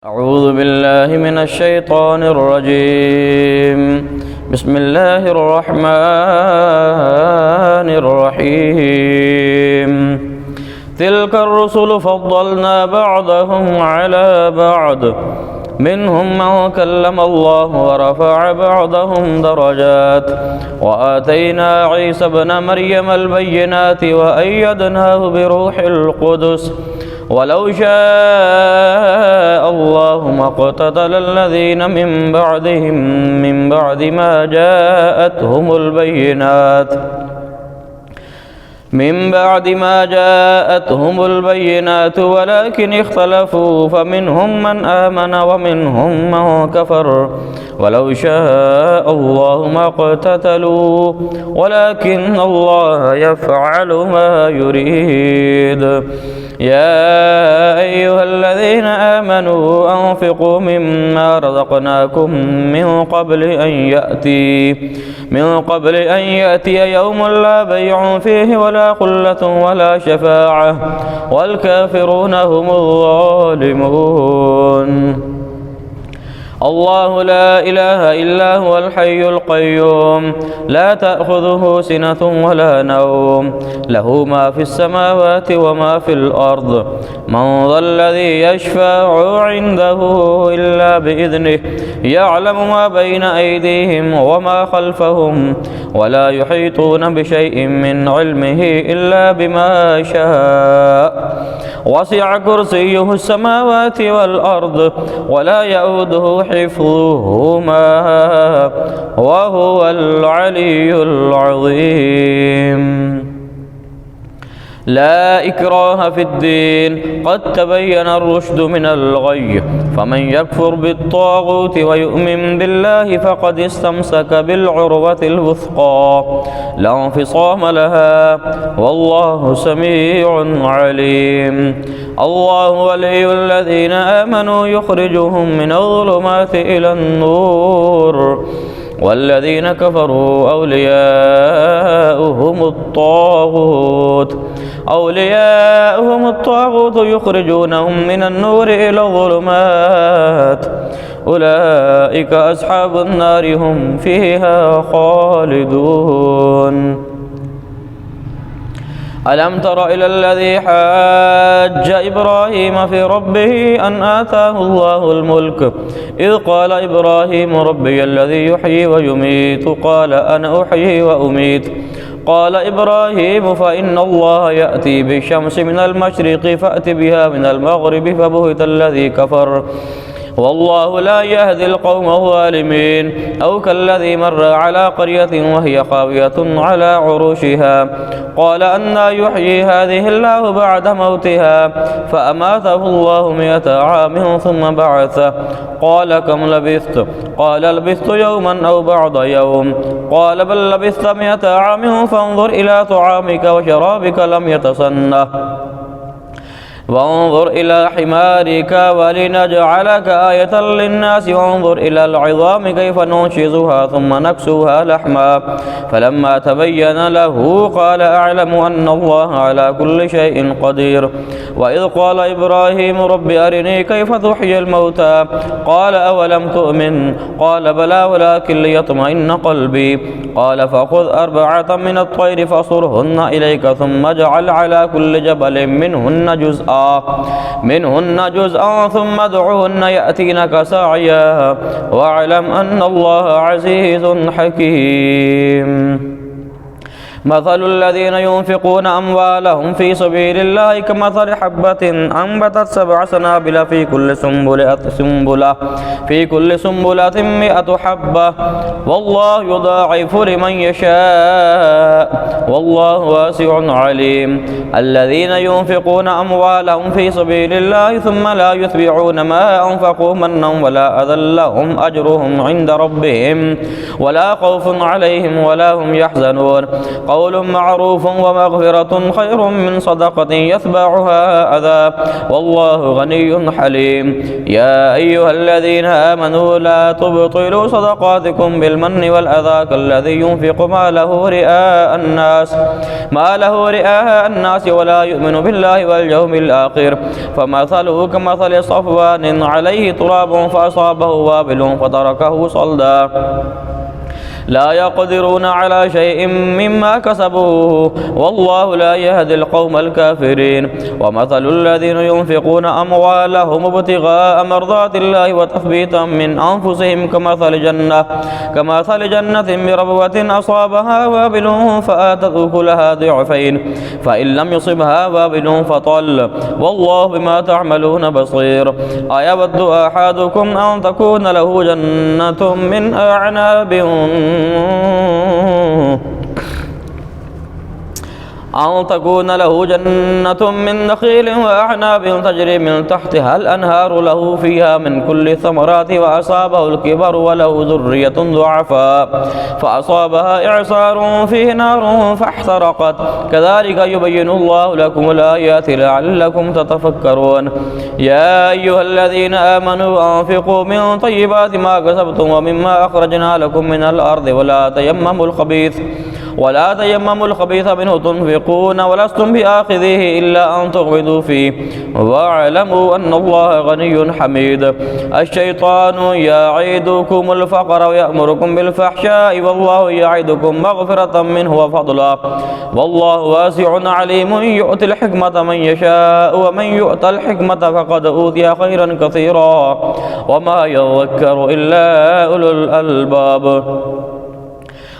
أعوذ بالله من الشيطان الرجيم. بسم الله الرحمن الرحيم. تلك الرسل فضلنا بعضهم على بعض منهم من كلم الله ورفع بعضهم درجات وآتينا عيسى ابن مريم البينات وأيدناه بروح القدس ولو شاء الله ما اقتتل الذين من بعد ما جاءتهم البينات ولكن اختلفوا فمنهم من آمن ومنهم من كفر ولو شاء الله ما اقتتلوا ولكن الله يفعل ما يريد. يا أيها الذين آمنوا أنفقوا مما رزقناكم من قبل أن يأتي يوم لا بيع فيه ولا خلة ولا شفاعة والكافرون هم الظالمون. الله لا إله إلا هو الحي القيوم لا تأخذه سنة ولا نوم له ما في السماوات وما في الأرض من ذا الذي يشفع عنده إلا بإذنه يعلم ما بين أيديهم وما خلفهم ولا يحيطون بشيء من علمه إلا بما شاء وسع كرسيه السماوات والأرض ولا يؤوده حفظهما وهو العلي العظيم. لا إكراه في الدين قد تبين الرشد من الغي فمن يكفر بالطاغوت ويؤمن بالله فقد استمسك بالعروة الوثقى لا انفصام لها والله سميع عليم. الله ولي الذين آمنوا يخرجهم من الظلمات إلى النور والذين كفروا أولياؤهم الطاغوت يخرجونهم من النور إلى الظلمات أولئك أصحاب النار هم فيها خالدون. ألم تر إلى الذي حاج إبراهيم في ربه أن آتاه الله الملك إذ قال إبراهيم ربي الذي يحيي ويميت قال أنا أحيي وأميت قال إبراهيم فإن الله يأتي بالشمس من المشرق فأت بها من المغرب فبهت الذي كفر والله لا يهدي القوم الظالمين. أو كالذي مر على قرية وهي خاوية على عروشها قال أنى يحيي هذه الله بعد موتها فأماته الله 100 عام ثم بعثه قال كم لبثت قال لبثت يوما أو بعض يوم قال بل لبثت 100 عام فانظر إلى طعامك وشرابك لم يتسنه وانظر إلى حمارك ولنجعلك آية للناس وانظر إلى العظام كيف ننشزها ثم نكسوها لحما فلما تبين له قال أعلم أن الله على كل شيء قدير. وإذ قال إبراهيم رب أرني كيف تحيي الموتى قال أولم تؤمن قال بلى ولكن ليطمئن قلبي قال فخذ 4 من الطير فصرهن إليك ثم اجعل على كل جبل منهن جزءا ثم ادعهن يأتينك سعيا واعلم أن الله عزيز حكيم. مثل الذين ينفقون أموالهم في سبيل الله كمثل حبة أنبتت 7 سنابل في كل سنبلة 100 حبة والله يضاعف لمن يشاء والله واسع عليم. الذين ينفقون أموالهم في سبيل الله ثم لا يتبعون ما أنفقوا منا ولا أذى لهم أجرهم عند ربهم ولا خوف عليهم ولا هم يحزنون. قول معروف ومغفرة خير من صدقة يتبعها أذى والله غني حليم. يا أيها الذين آمنوا لا تبطلوا صدقاتكم بالمن والأذى كالذي ينفق ماله رئاء الناس ولا يؤمن بالله واليوم الآخر فمثله كمثل صفوان عليه تراب فأصابه وابل فتركه صلدا لا يقدرون على شيء مما كسبوا والله لا يهدي القوم الكافرين. ومثل الذين ينفقون أموالهم ابتغاء مرضات الله وتثبيتا من أنفسهم كمثل جنة بربوة أصابها وابل فآتت أكلها ضعفين فإن لم يصبها وابل فطل والله بما تعملون بصير. أيود أحدكم أن تكون له جنة من أعناب من نخيل وأعناب تجري من تحتها الأنهار له فيها من كل الثمرات وأصابه الكبر وله ذرية ضعفاء فأصابها إعصار فيه نار فاحترقت كذلك يبين الله لكم الآيات لعلكم تتفكرون. يا أيها الذين آمنوا أنفقوا من طيبات ما كسبتم ومما أخرجنا لكم من الأرض ولا تيمموا الخبيث منه تنفقون ولستم بآخذيه إلا أن تغمضوا فيه واعلموا أن الله غني حميد. الشيطان يعيدكم الفقر ويأمركم بالفحشاء والله يعيدكم مغفرة منه وفضلا والله واسع عليم يؤتي الحكمة من يشاء ومن يؤت الحكمة فقد أوتي خيرا كثيرا وما يذكر إلا أولو الألباب.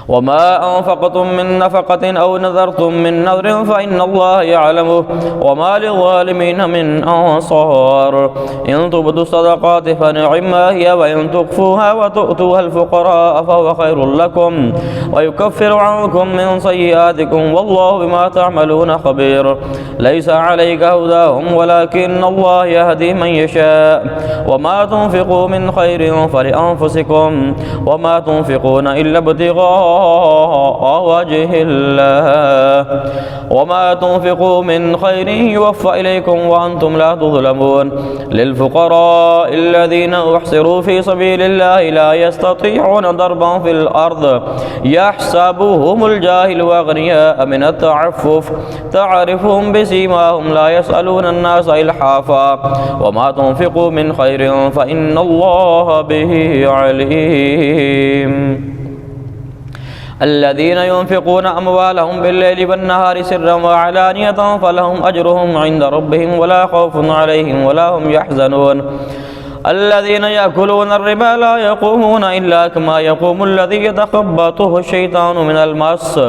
وما أنفقتم من نفقة أو نذرتم من نذر فإن الله يعلمه وما للظالمين من أنصار. إن تبدوا الصدقات فنعما هي وإن تخفوها وتؤتوها الفقراء فهو خير لكم ويكفر عنكم من سيئاتكم والله بما تعملون خبير. ليس عليك هداهم ولكن الله يهدي من يشاء وما تنفقوا من خير فلأنفسكم وما تنفقون إلا ابتغاء وجه الله وما تنفقوا من خير يوفى إليكم وأنتم لا تظلمون. للفقراء الذين أحصروا في سبيل الله لا يستطيعون ضربا في الأرض يحسبهم الجاهل أغنياء من التعفف تعرفهم بسيماهم لا يسألون الناس إلحافا وما تنفقوا من خير فإن الله به عليم. الذين ينفقون أموالهم بالليل والنهار سرا وعلانية فلهم أجرهم عند ربهم ولا خوف عليهم ولا هم يحزنون. الذين يأكلون الربا لا يقومون إلا كما يقوم الذي يتخبطه الشيطان من المس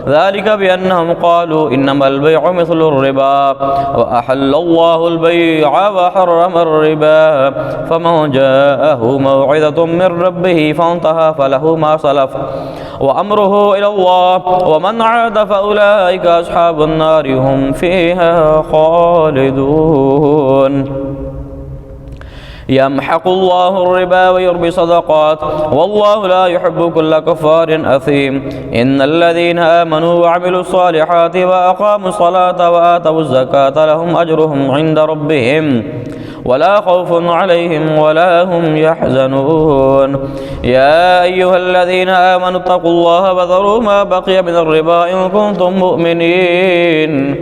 ذلك بأنهم قالوا إنما البيع مثل الربا وأحل الله البيع وحرم الربا فمن جاءه موعظة من ربه فانتهى فله ما سلف وأمره إلى الله ومن عاد فأولئك أصحاب النار هم فيها خالدون. يمحق الله الربا ويربي الصدقات والله لا يحب كل كفار أثيم. إن الذين آمنوا وعملوا الصالحات وأقاموا الصلاة وآتوا الزكاة لهم أجرهم عند ربهم ولا خوف عليهم ولا هم يحزنون. يا أيها الذين آمنوا اتقوا الله وذروا ما بقي من الربا إن كنتم مؤمنين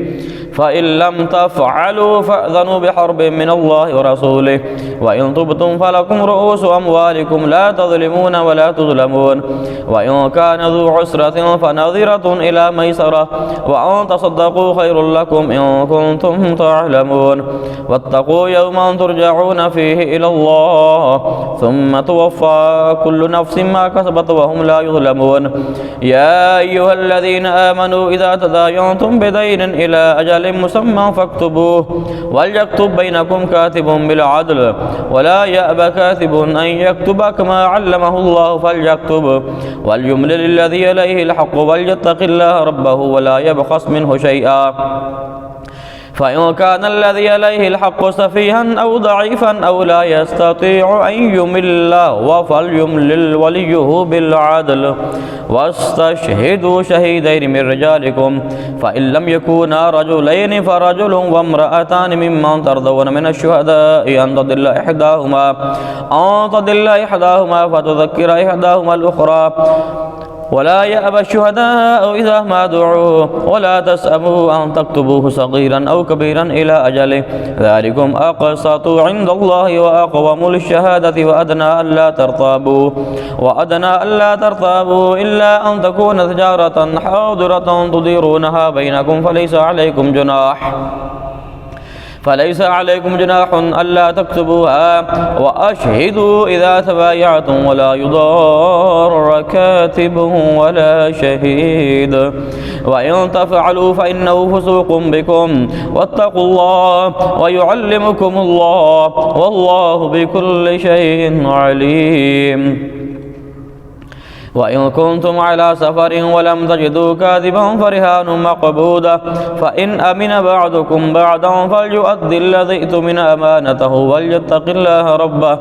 فإن لم تفعلوا فأذنوا بحرب من الله ورسوله وإن تبتم فلكم رؤوس أموالكم لا تظلمون ولا تظلمون وإن كان ذو عسرة فنظرة إلى ميسرة وأن تصدقوا خير لكم إن كنتم تعلمون. واتقوا يوما ترجعون فيه إلى الله ثم توفى كل نفس ما كسبت وهم لا يظلمون. يا أيها الذين آمنوا إذا تداينتم بدين إلى أجل مسمى فاكتبوه وليكتب بينكم كاتب بالعدل ولا يأبى كاتب أن يكتب كما علمه الله فليكتب وليملل الذي إليه الحق وليتق الله ربه ولا يبخس منه شيئا فإن كان الذي عليه الحق سفيها أو ضعيفا أو لا يستطيع أن يمل فليملل وليه بالعدل واستشهدوا شهيدين من رجالكم فإن لم يكونا رجلين فرجل وامرأتان ممن ترضون من الشهداء أن تضل إحداهما فتذكر إحداهما الأخرى ولا يأبى الشهداء إذا ما دعوا ولا تسأموا أن تكتبوه صغيرا أو كبيرا إلى أجله ذلكم أقسط عند الله وأقوم للشهادة وأدنى ألا ترتابوا إلا أن تكون تجارة حاضرة تديرونها بينكم فليس عليكم جناح ألا تكتبوها وأشهدوا إذا تبايعتم ولا يضار كاتب ولا شهيد وإن تفعلوا فإنه فسوق بكم واتقوا الله ويعلمكم الله والله بكل شيء عليم وإن كنتم على سفر ولم تجدوا كاتبا فرهان مقبوضة فإن أمن بعضكم بعضا فليؤدي الذي ائتمن أمانته وليتق الله ربه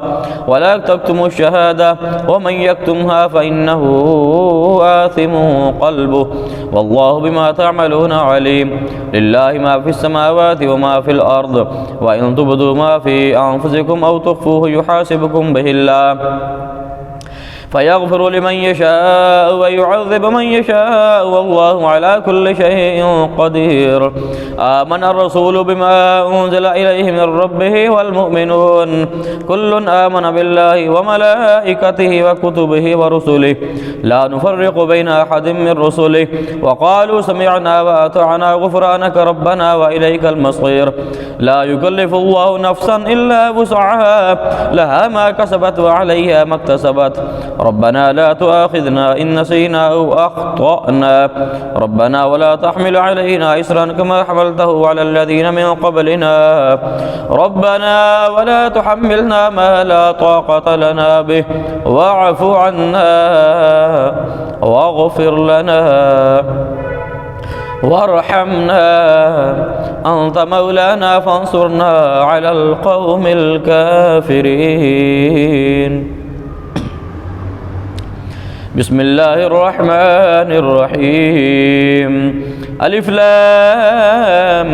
ولا تكتموا الشهادة ومن يكتمها فإنه آثم قلبه والله بما تعملون عليم لله ما في السماوات وما في الأرض وإن تبدوا ما في أنفسكم أو تخفوه يحاسبكم به الله فيغفر لمن يشاء ويعذب من يشاء والله على كل شيء قدير آمن الرسول بما أنزل إليه من ربه والمؤمنون كل آمن بالله وملائكته وكتبه ورسله لا نفرق بين أحد من رسله وقالوا سمعنا وأطعنا غفرانك ربنا وإليك المصير لا يكلف الله نفسا إلا وسعها لها ما كسبت وعليها ما اكتسبت ربنا لا تؤاخذنا إن نسينا أو أخطأنا ربنا ولا تحمل علينا إسرا كما حملته على الذين من قبلنا ربنا ولا تحملنا ما لا طاقة لنا به واعف عنا واغفر لنا وارحمنا أنت مولانا فانصرنا على القوم الكافرين بسم الله الرحمن الرحيم ألف لام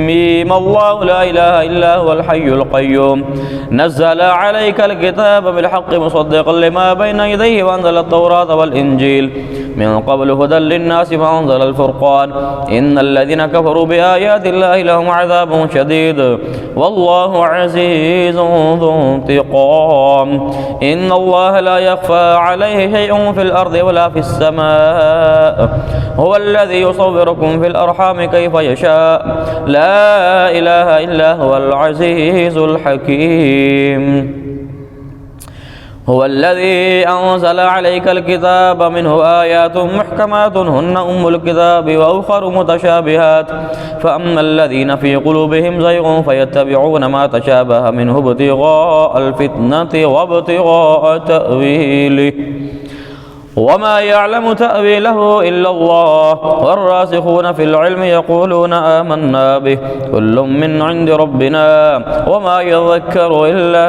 ميم الله لا إله إلا هو الحي القيوم نزل عليك الكتاب بالحق مصدقا لما بين يديه وأنزل التوراة والإنجيل من قبل هدى للناس وأنزل الفرقان إن الذين كفروا بآيات الله لهم عذاب شديد والله عزيز ذو انتقام إن الله لا يخفى عليه شيء في الأرض ولا في السماء هو الذي يصوركم في الأرحام كيف يشاء لا إله إلا هو العزيز الحكيم هو الذي أنزل عليك الكتاب منه آيات محكمات هن أم الكتاب وأخر متشابهات فأما الذين في قلوبهم زيغ فيتبعون ما تشابه منه ابتغاء الفتنة وابتغاء تأويله وما يعلم تأويله إلا الله والراسخون في العلم يقولون آمنا به كل من عند ربنا وما يذكر إلا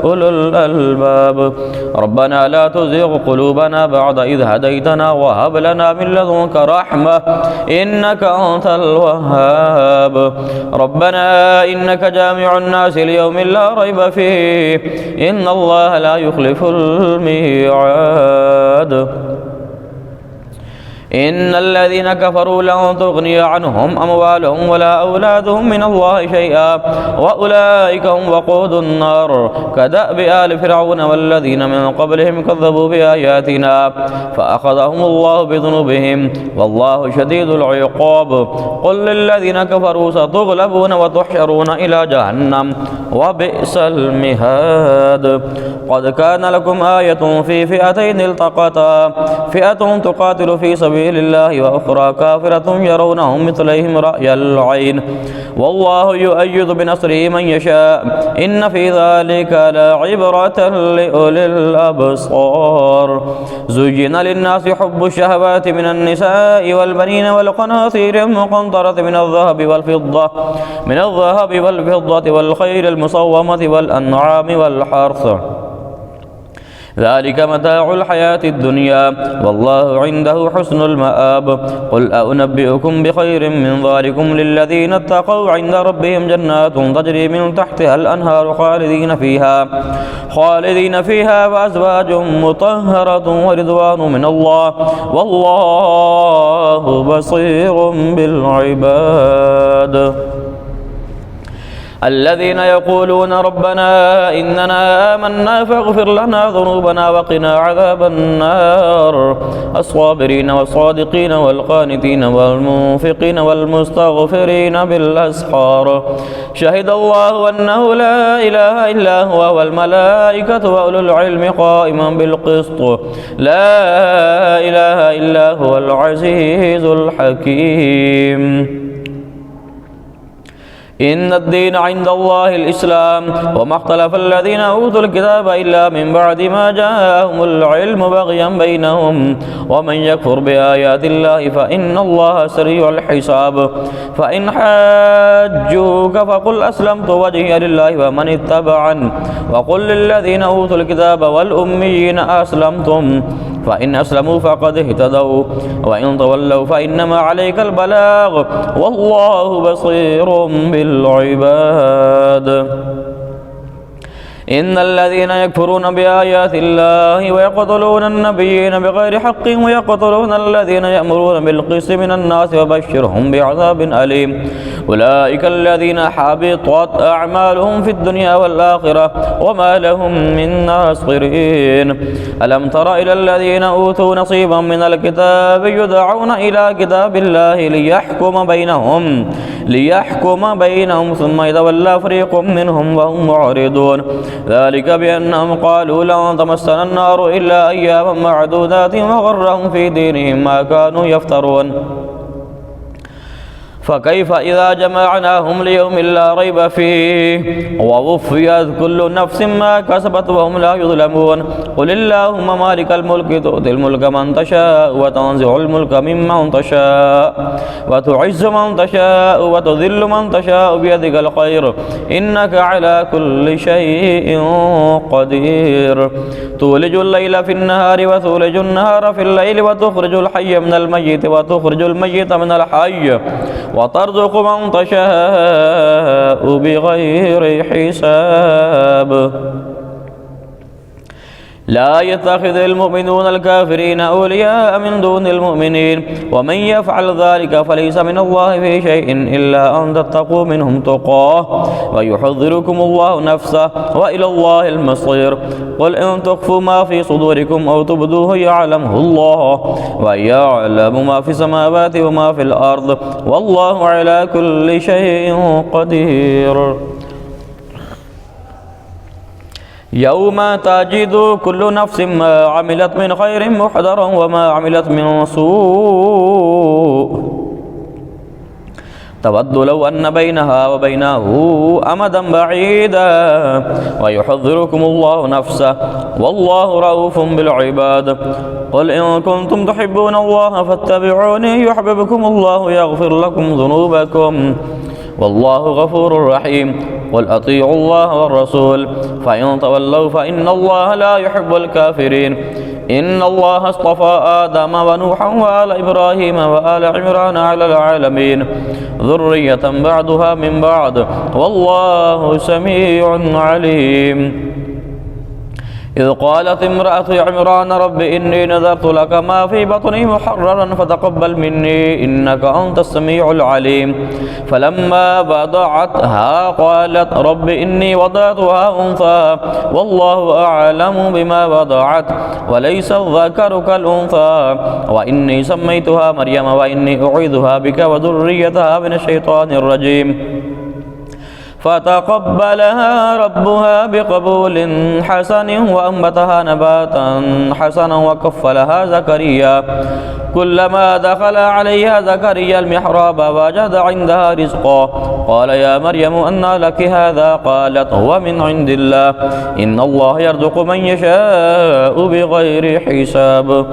أولو الألباب ربنا لا تزغ قلوبنا بعد إذ هديتنا وهب لنا من لدنك رحمة إنك أنت الوهاب ربنا إنك جامع الناس ليوم لا ريب فيه إن الله لا يخلف الميعاد إن الذين كفروا لن تغني عنهم أموالهم ولا أولادهم من الله شيئا وأولئك هم وقود النار كدأب آل فرعون والذين من قبلهم كذبوا بآياتنا فأخذهم الله بذنوبهم والله شديد العقاب قل للذين كفروا ستغلبون وتحشرون إلى جهنم وبئس المهاد قد كان لكم آية في فئتين التقتا فئة تقاتل في سبيل سبيل الله وأخرى كافرة يرونهم مثليهم رأي العين والله يؤيد بنصره من يشاء إن في ذلك لعبرة لأولي الأبصار زين للناس حب الشهوات من النساء والبنين والقناطير المقنطرة من الذهب والفضة والخيل المصومة والأنعام والحرث ذلك متاع الحياة الدنيا والله عنده حسن المآب قل أنبئكم بخير من ذلكم للذين اتقوا عند ربهم جنات تجري من تحتها الأنهار خالدين فيها وأزواج مطهرة ورضوان من الله والله بصير بالعباد الذين يقولون ربنا إننا آمنا فاغفر لنا ذنوبنا وقنا عذاب النار الصابرين والصادقين والقانتين والمنفقين والمستغفرين بالأسحار شهد الله أنه لا إله إلا هو والملائكة وأولو العلم قائما بالقسط لا إله إلا هو العزيز الحكيم إن الدين عند الله الإسلام وما اختلف الذين أوتوا الكتاب إلا من بعد ما جاءهم العلم بغيا بينهم ومن يكفر بآيات الله فإن الله سريع الحساب فإن حاجوك فقل أسلمت وجهي لله ومن اتبعني وقل للذين أوتوا الكتاب والأميين أسلمتم فإن أسلموا فقد اهتدوا وإن تولوا فإنما عليك البلاغ والله بصير بالعباد إن الذين يكفرون بآيات الله ويقتلون النبيين بغير حق ويقتلون الذين يأمرون بالقسط من الناس وبشرهم بعذاب أليم أولئك الذين حبطت أعمالهم في الدنيا والآخرة وما لهم من ناصرين ألم تر إلى الذين أوتوا نصيبا من الكتاب يدعون إلى كتاب الله ليحكم بينهم ثم يتولى فريق منهم وهم معرضون ذلك بأنهم قالوا لن تمسنا النار إلا أياما معدودات وغرهم في دينهم ما كانوا يفترون فكيف إذا جمعناهم ليوم لا ريب فيه ووفيت كل نفس ما كسبت وهم لا يظلمون قل اللهم مالك الملك تؤتي الملك من تشاء وتنزع الملك ممن تشاء وتعز من تشاء وتذل من تشاء بيدك الخير إنك على كل شيء قدير تولج الليل في النهار وتولج النهار في الليل وتخرج الحي من الميت وتخرج الميت من الحي وترزق من تشاء بغير حساب لا يتخذ المؤمنون الكافرين أولياء من دون المؤمنين ومن يفعل ذلك فليس من الله في شيء إلا أن تتقوا منهم تقاه ويحذركم الله نفسه وإلى الله المصير قل إن تخفوا ما في صدوركم أو تبدوه يعلمه الله ويعلم ما في السماوات وما في الأرض والله على كل شيء قدير يوم تجد كل نفس ما عملت من خير محضرا وما عملت من سوء تود لو أن بينها وبينه أمدا بعيدا ويحذركم الله نفسه والله رؤوف بالعباد قل إن كنتم تحبون الله فاتبعوني يحببكم الله يغفر لكم ذنوبكم والله غفور رحيم قل أطيعوا الله والرسول فإن تولوا فإن الله لا يحب الكافرين إن الله اصطفى آدم ونوحا وآل إبراهيم وآل عمران على العالمين ذرية بعضها من بعض والله سميع عليم إذ قالت امرأة عمران رب إني نذرت لك ما في بطني محررا فتقبل مني إنك أنت السميع العليم فلما وضعتها قالت رب إني وضعتها أنثى والله أعلم بما وضعت وليس الذكر كالأنثى وإني سميتها مريم وإني أعيذها بك وذريتها من الشيطان الرجيم فتقبلها ربها بقبول حسن وأنبتها نباتا حسنا وكفلها زكريا كلما دخل عليها زكريا المحراب وجد عندها رزقا قال يا مريم أنى لك هذا قالت هو من عند الله إن الله يرزق من يشاء بغير حساب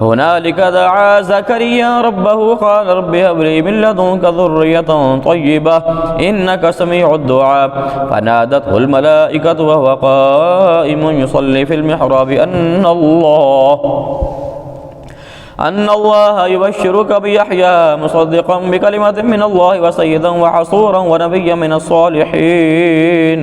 هنالك دعا زكريا ربه قال رب هب لي من لدنك ذرية طيبة إنك سميع الدعاء فنادته الملائكة وهو قائم يصلي في المحراب أن الله يبشرك بيحيى مصدقا بكلمة من الله وسيدا وحصورا ونبيا من الصالحين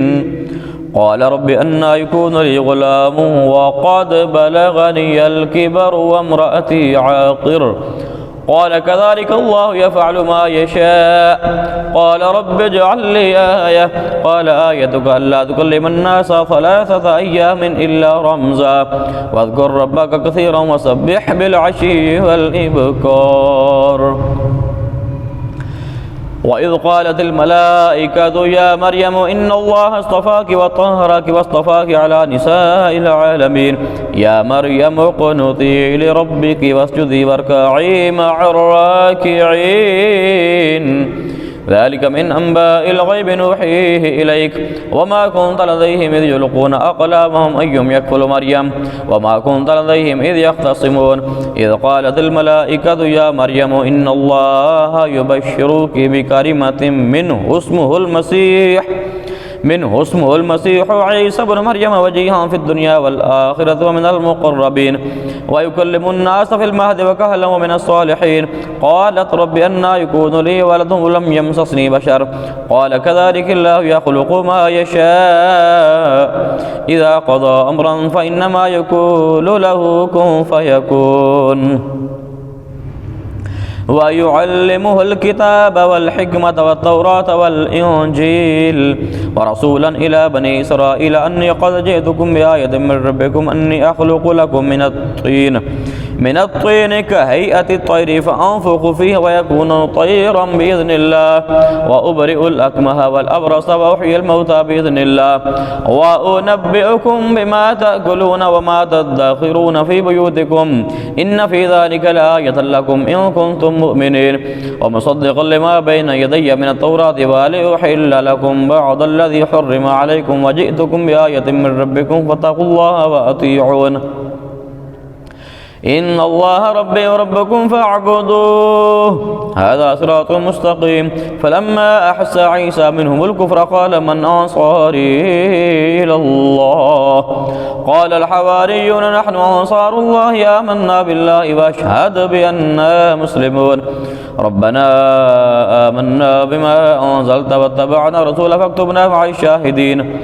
قال رب أنى يكون لي غلام وقد بلغني الكبر وامرأتي عاقر قال كذلك الله يفعل ما يشاء قال رب اجعل لي آية قال آيتك ألا تكلم الناس 3 أيام إلا رمزا واذكر ربك كثيرا وسبح بالعشي والإبكار وإذ قالت الملائكة يا مريم إن الله اصطفاك وطهرك واصطفاك على نساء العالمين يا مريم اقنتي لربك واسجدي واركعي مع الراكعين ذلك من أنباء الغيب نوحيه إليك وما كنت لديهم إذ يلقون أقلامهم أيهم يكفل مريم وما كنت لديهم إذ يختصمون إذ قالت الملائكة يا مريم إن الله يبشرك بكلمة منه اسمه المسيح عيسى بن مريم وجيها في الدنيا والآخرة ومن المقربين ويكلم الناس في المهد وكهلا ومن الصالحين قالت رب أنى يكون لي ولد ولم يمسسني بشر قال كذلك الله يخلق ما يشاء إذا قضى أمرا فإنما يقول له كن فيكون ويعلمه الكتاب والحكمة والتوراة والإنجيل ورسولا إلى بني إسرائيل أني قد جئتكم بآية من ربكم أني أخلق لكم من الطين كهيئة الطير فأنفخ فيه ويكون طيرا بإذن الله وأبرئ الأكمه والأبرص وأحيي الموتى بإذن الله وأنبئكم بما تأكلون وما تدخرون في بيوتكم إن في ذلك لآية لكم إن كنتم مؤمنين ومصدقا لما بين يدي من التوراة ولأحل لكم بعض الذي حرم عليكم وجئتكم بآية من ربكم فاتقوا الله وأطيعون إن الله ربي وربكم فاعبدوه هذا صراط مستقيم فلما أحس عيسى منهم الكفر قال من أنصاري إلى الله قال الحواريون نحن أنصار الله آمنا بالله واشهد بأننا مسلمون ربنا آمنا بما أنزلت واتبعنا رسولك فاكتبنا مع الشاهدين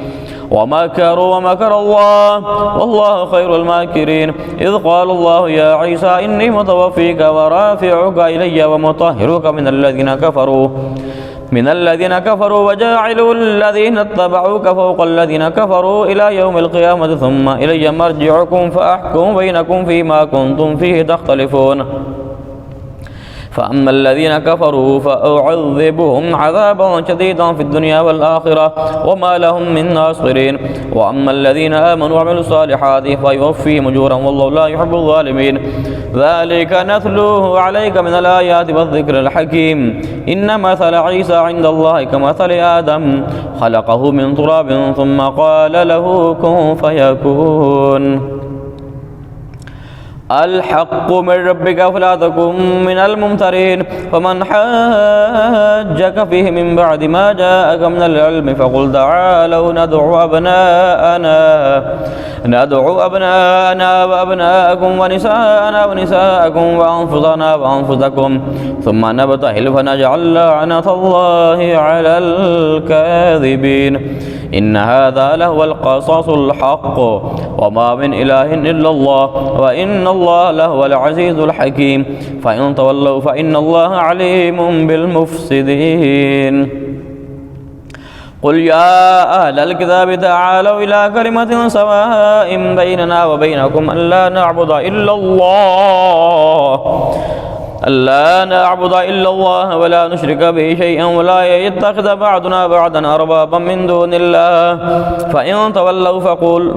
ومكروا ومكر الله والله خير الماكرين إذ قال الله يا عيسى إني متوفيك ورافعك إلي ومطهرك من الذين كفروا وجاعل الذين اتبعوك فوق الذين كفروا إلى يوم القيامة ثم إلي مرجعكم فأحكم بينكم فيما كنتم فيه تختلفون فأما الذين كفروا فأعذبهم عذابا شديدا في الدنيا والآخرة وما لهم من ناصرين وأما الذين آمنوا وعملوا الصالحات فيوفيهم أجورهم والله لا يحب الظالمين ذلك نتلوه عليك من الآيات والذكر الحكيم إن مثل عيسى عند الله كمثل آدم خلقه من تراب ثم قال له كن فيكون الحق من ربك فلا تكن من الممترين فمن حاجك فيه من بعد ما جاءك من العلم فقل تعالوا ندعو أبناءنا وأبناءكم ونساءنا ونساءكم وأنفسنا وأنفسكم ثم نبتهل فنجعل لعنة الله على الكاذبين إن هذا لهو القصص الحق وما من إله إلا الله وإن الله لهو العزيز الحكيم فإن تولوا فإن الله عليم بالمفسدين قل يا أهل الكتاب تعالوا إلى كلمة سواء بيننا وبينكم ألا نعبد إلا الله ألا نعبد إلا الله ولا نشرك به شيئا ولا يتخذ بعضنا بعضا أربابا من دون الله فإن تولوا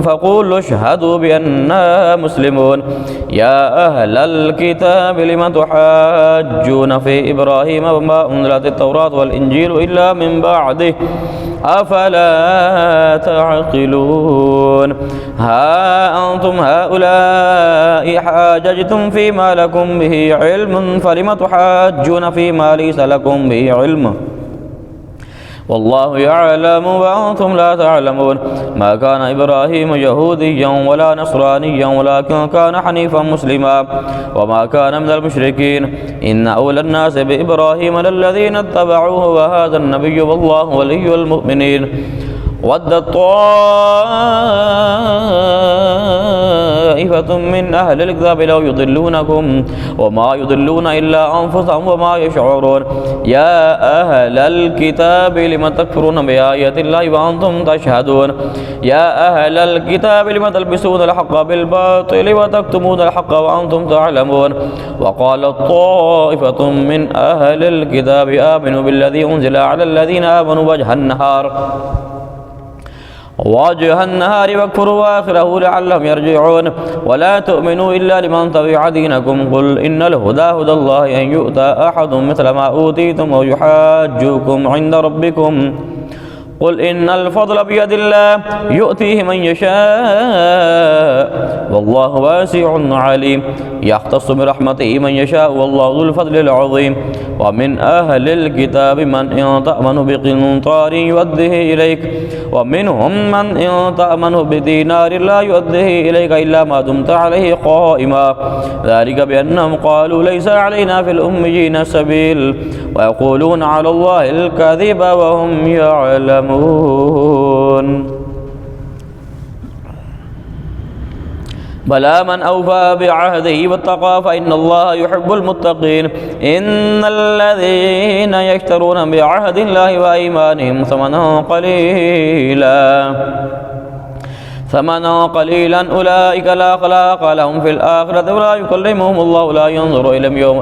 فقولوا اشهدوا بأننا مسلمون يا أهل الكتاب لم تحاجون في إبراهيم وما أنزلت التوراة والإنجيل إلا من بعده أفلا تعقلون ها أنتم هؤلاء حاججتم فيما لكم به علم فلم تحاجون فيما ليس لكم به علم والله يعلم وأنتم لا تعلمون ما كان إبراهيم يهوديا ولا نصرانيا ولكن كان حنيفا مسلما وما كان من المشركين إن أولى الناس بإبراهيم للذين اتبعوه وهذا النبي والله ولي المؤمنين ود طائفة من أهل الكتاب لو يضلونكم وما يضلون إلا أنفسهم وما يشعرون يا أهل الكتاب لم تكفرون بآيات الله وأنتم تشهدون يا أهل الكتاب لم تلبسون الحق بالباطل وتكتمون الحق وأنتم تعلمون وقال طائفة من أهل الكتاب آمنوا بالذي أنزل على الذين آمنوا وجه النهار واكفروا آخره لعلهم يرجعون ولا تؤمنوا إلا لمن تبع دينكم قل إن الهدى هدى الله أن يؤتى أحد مثل ما أوتيتم ويحاجوكم عند ربكم قل إن الفضل بيد الله يؤتيه من يشاء والله واسع عليم يختص برحمته من يشاء والله ذو الفضل العظيم ومن أهل الكتاب من إن تأمن بقنطار يؤده إليك ومنهم من إن تأمنه بدينار لا يؤده إليك إلا ما دمت عليه قائما ذلك بأنهم قالوا ليس علينا في الأميين سبيل ويقولون على الله الكذب وهم يعلمون بلى من أوفى بعهده واتقى فإن الله يحب المتقين إن الذين يشترون بعهد الله وأيمانهم ثمنا قليلا أولئك لا خلاق لهم في الآخرة ولا يكلمهم الله ولا ينظر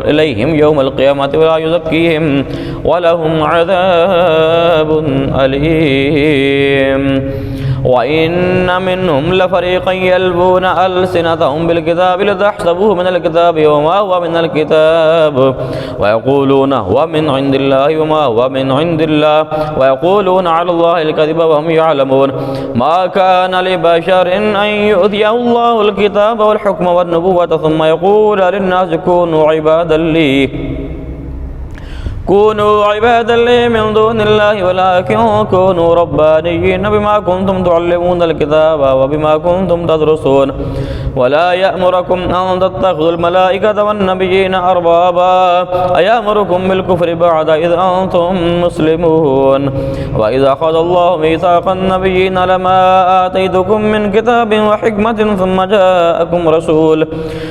إليهم يوم القيامة ولا يزكيهم ولهم عذاب أليم وإن منهم لفريقا يلبون ألسنتهم بالكتاب لتحسبوه من الكتاب وما هو من الكتاب ويقولون هو من عند الله وما هو من عند الله ويقولون على الله الكذب وهم يعلمون ما كان لبشر أن يؤتيه الله الكتاب والحكم والنبوة ثم يقول للناس كونوا عبادا لي من دون الله ولكن كونوا ربانيين بما كنتم تعلمون الكتاب وبما كنتم تدرسون ولا يأمركم أن تتخذوا الملائكة والنبيين أربابا أيأمركم بالكفر بعد إذ أنتم مسلمون وإذا أخذ الله ميثاق النبيين لما آتيتكم من كتاب وحكمة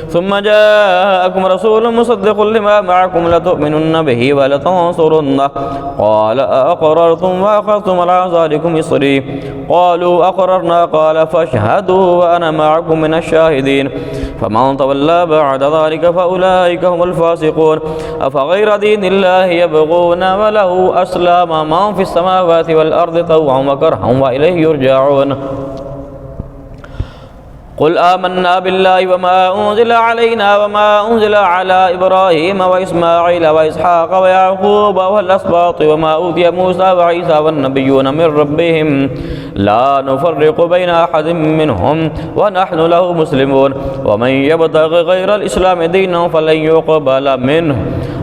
ثم جاءكم رسول مصدق لما معكم لتؤمنن به ولتنصرنه قال أقررتم وأخذتم على ذلكم إصري قالوا أقررنا قال فاشهدوا وأنا معكم من الشاهدين فمن تولى بعد ذلك فأولئك هم الفاسقون أفغير دين الله يبغون وله أسلم من في السماوات والأرض طوعا وكرها وإليه يرجعون قل آمنا بالله وما أنزل علينا وما أنزل على إبراهيم وإسماعيل وإسحاق ويعقوب والأسباط وما أوتي موسى وعيسى والنبيون من ربهم لا نفرق بين أحد منهم ونحن له مسلمون ومن يبتغ غير الإسلام دينا فلن يقبل منه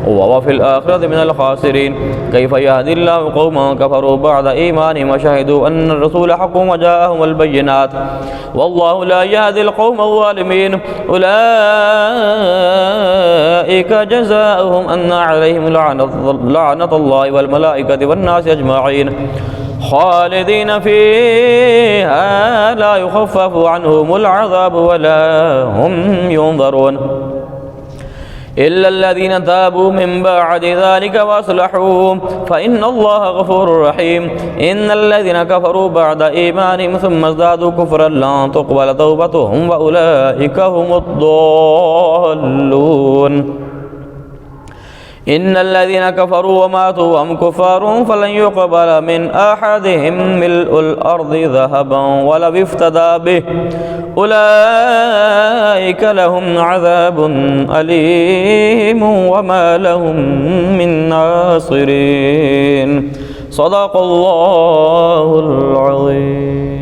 وهو في الآخرة من الخاسرين كيف يهدي الله قوما كفروا بعد إيمانهم وشهدوا أن الرسول حق وجاءهم البينات والله لا يهدي القوم الظالمين أولئك جزاؤهم أن عليهم لعنة الله والملائكة والناس أجمعين خالدين فيها لا يخفف عنهم العذاب ولا هم ينظرون إلا الذين تابوا من بعد ذلك وأصلحوا فإن الله غفور رحيم إن الذين كفروا بعد إيمانهم ثم ازدادوا كفرا لن تقبل توبتهم وأولئك هم الضالون إن الذين كفروا وماتوا وهم كفار فلن يقبل من أحدهم ملء الأرض ذهبا ولو افتدى به أولئك لهم عذاب أليم وما لهم من ناصرين. صدق الله العظيم.